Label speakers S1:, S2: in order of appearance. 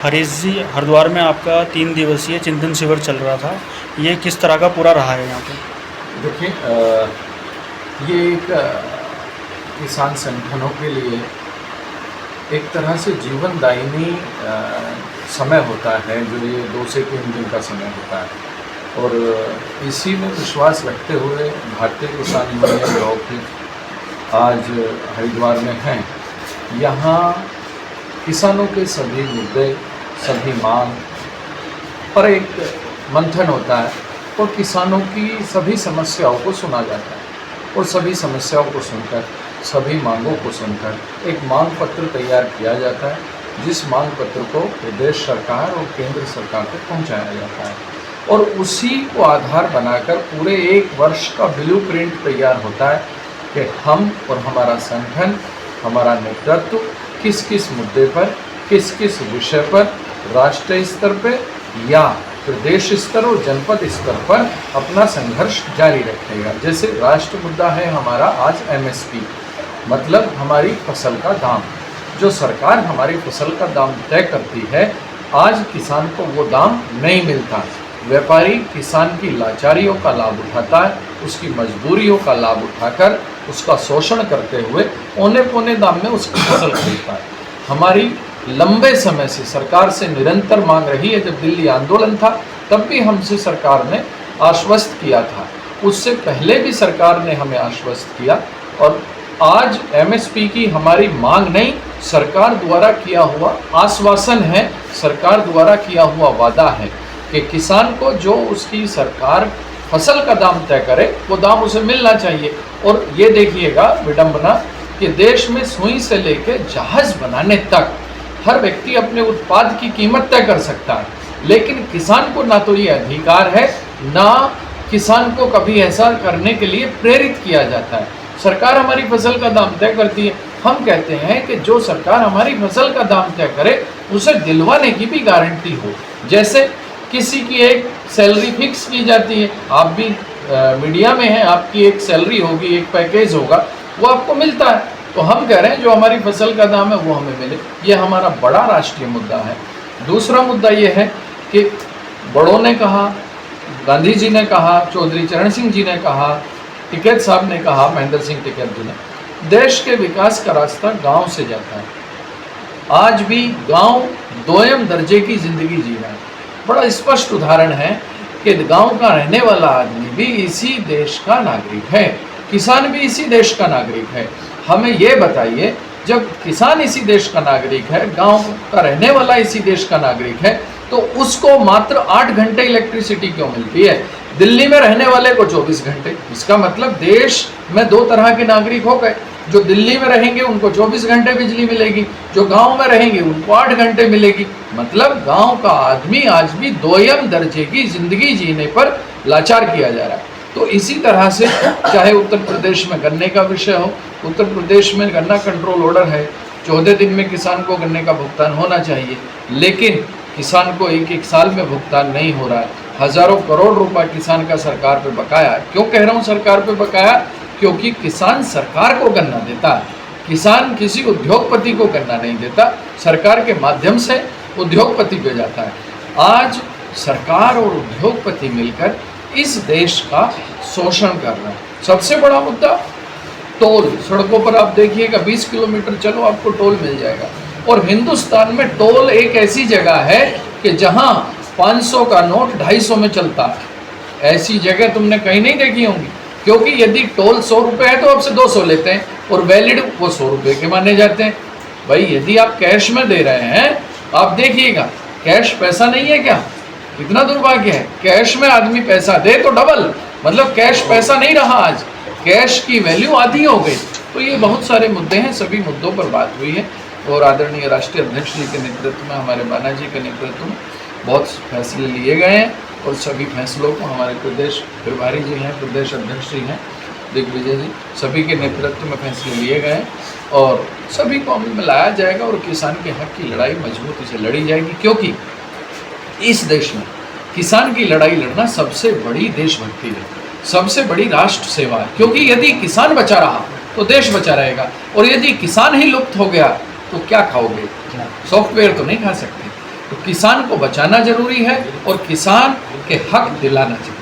S1: हरीश जी, हरिद्वार में आपका 3 दिवसीय चिंतन शिविर चल रहा था। ये किस तरह का पूरा रहा है यहाँ पे?
S2: देखिए, ये एक किसान संगठनों के लिए एक तरह से जीवनदायिनी समय होता है, जो ये 2 से 3 दिन का समय होता है। और इसी में विश्वास रखते हुए भारतीय किसान यूनियन लौकिक आज हरिद्वार में हैं। यहाँ किसानों के सभी मुद्दे, सभी मांग पर एक मंथन होता है और किसानों की सभी समस्याओं को सुना जाता है और सभी समस्याओं को सुनकर, सभी मांगों को सुनकर एक मांग पत्र तैयार किया जाता है, जिस मांग पत्र को प्रदेश सरकार और केंद्र सरकार तक पहुंचाया जाता है और उसी को आधार बनाकर पूरे 1 वर्ष का ब्लूप्रिंट तैयार होता है कि हम और हमारा संगठन, हमारा नेतृत्व किस किस मुद्दे पर, किस किस विषय पर राष्ट्रीय स्तर पे या प्रदेश स्तर और जनपद स्तर पर अपना संघर्ष जारी रखेगा। जैसे राष्ट्र मुद्दा है हमारा आज MSP, मतलब हमारी फसल का दाम। जो सरकार हमारी फसल का दाम तय करती है, आज किसान को वो दाम नहीं मिलता। व्यापारी किसान की लाचारियों का लाभ उठाता है, उसकी मजबूरियों का लाभ उठाकर उसका शोषण करते हुए औने पौने दाम में उसकी फसल खरीदता है। हमारी लंबे समय से सरकार से निरंतर मांग रही है। जब दिल्ली आंदोलन था तब भी हमसे सरकार ने आश्वस्त किया था, उससे पहले भी सरकार ने हमें आश्वस्त किया और आज MSP की हमारी मांग नहीं, सरकार द्वारा किया हुआ आश्वासन है, सरकार द्वारा किया हुआ वादा है कि किसान को जो उसकी सरकार फसल का दाम तय करे वो दाम उसे मिलना चाहिए। और ये देखिएगा विडंबना कि देश में सुई से लेकर जहाज बनाने तक हर व्यक्ति अपने उत्पाद की कीमत तय कर सकता है, लेकिन किसान को ना तो ये अधिकार है, ना किसान को कभी ऐसा करने के लिए प्रेरित किया जाता है। सरकार हमारी फसल का दाम तय करती है। हम कहते हैं कि जो सरकार हमारी फसल का दाम तय करे उसे दिलवाने की भी गारंटी हो। जैसे किसी की एक सैलरी फिक्स की जाती है, आप भी मीडिया में हैं, आपकी एक सैलरी होगी, एक पैकेज होगा, वो आपको मिलता है। तो हम कह रहे हैं जो हमारी फसल का दाम है वो हमें मिले। ये हमारा बड़ा राष्ट्रीय मुद्दा है। दूसरा मुद्दा ये है कि बड़ों ने कहा, गांधी जी ने कहा, चौधरी चरण सिंह जी ने कहा, टिकैत साहब ने कहा, महेंद्र सिंह टिकैत जी ने, देश के विकास का रास्ता गांव से जाता है। आज भी गांव दोयम दर्जे की जिंदगी जी रहा है। बड़ा स्पष्ट उदाहरण है कि गांव का रहने वाला आदमी भी इसी देश का नागरिक है, किसान भी इसी देश का नागरिक है। हमें ये बताइए, जब किसान इसी देश का नागरिक है, गांव का रहने वाला इसी देश का नागरिक है, तो उसको मात्र 8 घंटे इलेक्ट्रिसिटी क्यों मिलती है? दिल्ली में रहने वाले को 24 घंटे। इसका मतलब देश में 2 तरह के नागरिक हो गए। जो दिल्ली में रहेंगे उनको 24 घंटे बिजली मिलेगी, जो गांव में रहेंगे उनको 8 घंटे मिलेगी। मतलब गांव का आदमी आज भी दोयम दर्जे की जिंदगी जीने पर लाचार किया जा रहा है। तो इसी तरह से चाहे उत्तर प्रदेश में गन्ने का विषय हो, उत्तर प्रदेश में गन्ना कंट्रोल ऑर्डर है, 14 दिन में किसान को गन्ने का भुगतान होना चाहिए, लेकिन किसान को 1-1 साल में भुगतान नहीं हो रहा है। हजारों करोड़ रुपए किसान का सरकार पे बकाया है। क्यों कह रहा हूँ सरकार पे बकाया? क्योंकि किसान सरकार को गन्ना देता है, किसान किसी उद्योगपति को गन्ना नहीं देता, सरकार के माध्यम से उद्योगपति पे जाता है। आज सरकार और उद्योगपति मिलकर इस देश का शोषण कर रहा है। सबसे बड़ा मुद्दा टोल। सड़कों पर आप देखिएगा 20 किलोमीटर चलो आपको टोल मिल जाएगा। और हिंदुस्तान में टोल एक ऐसी जगह है कि जहां 500 का नोट 250 में चलता है। ऐसी जगह तुमने कहीं नहीं देखी होंगी, क्योंकि यदि टोल 100 रुपये है तो आपसे 200 लेते हैं और वैलिड वो 100 रुपये के माने जाते हैं। भाई यदि आप कैश में दे रहे हैं, आप देखिएगा कैश पैसा नहीं है क्या? कितना दुर्भाग्य है, कैश में आदमी पैसा दे तो डबल, मतलब कैश पैसा नहीं रहा, आज कैश की वैल्यू आधी हो गई। तो ये बहुत सारे मुद्दे हैं, सभी मुद्दों पर बात हुई है और आदरणीय राष्ट्रीय अध्यक्ष जी के नेतृत्व में, हमारे बाना जी के नेतृत्व में बहुत फैसले लिए गए हैं और सभी फैसलों को हमारे प्रदेश प्रभारी जी हैं, प्रदेश अध्यक्ष जी हैं, दिग्विजय जी, सभी के नेतृत्व में फैसले लिए गए हैं और सभी को अमल में लाया जाएगा और किसान के हक की लड़ाई मजबूती से लड़ी जाएगी। क्योंकि इस देश में किसान की लड़ाई लड़ना सबसे बड़ी देशभक्ति है, सबसे बड़ी राष्ट्र सेवा है। क्योंकि यदि किसान बचा रहा तो देश बचा रहेगा, और यदि किसान ही लुप्त हो गया तो क्या खाओगे? सॉफ्टवेयर तो नहीं खा सकते। तो किसान को बचाना जरूरी है और किसान के हक दिलाना चाहिए।